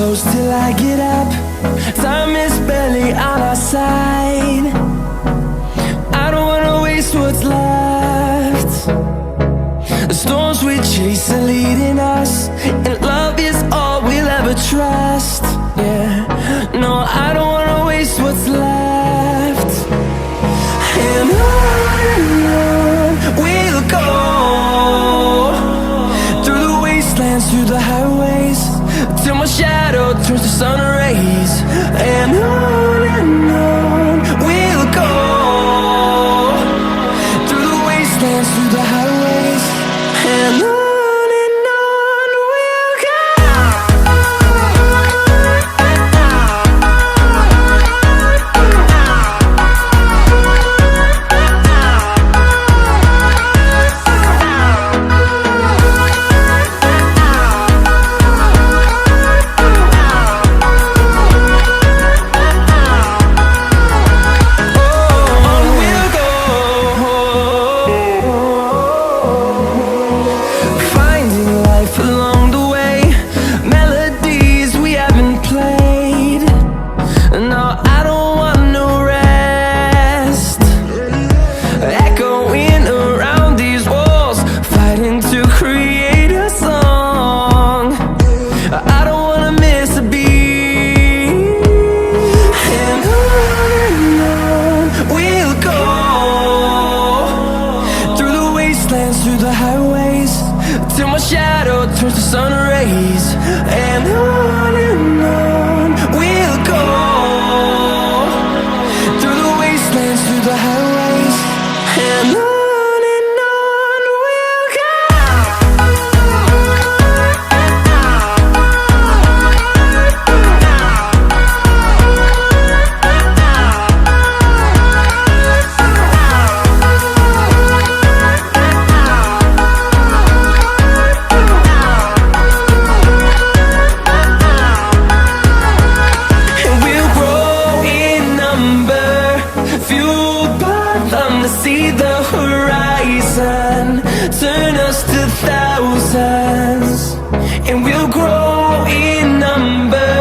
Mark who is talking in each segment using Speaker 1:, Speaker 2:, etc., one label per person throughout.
Speaker 1: close till I get up. Time is barely on our side. I don't wanna waste what's left. The storms we chase are leading us, and love is all we'll ever trust. Yeah, no, I don't wanna waste what's left. And on we'll go, through the wastelands, through the highways, till my shadow turns to sun rays. And on we'll go, through the wastelands, through the highways, and on we'll go. Through the highways, till my shadow turns to sun rays. And on we'll go, through the wastelands, through the highways, and on we'll go. See the horizon turn us to thousands, and we'll grow in number,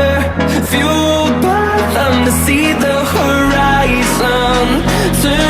Speaker 1: fueled by them to see the horizon turn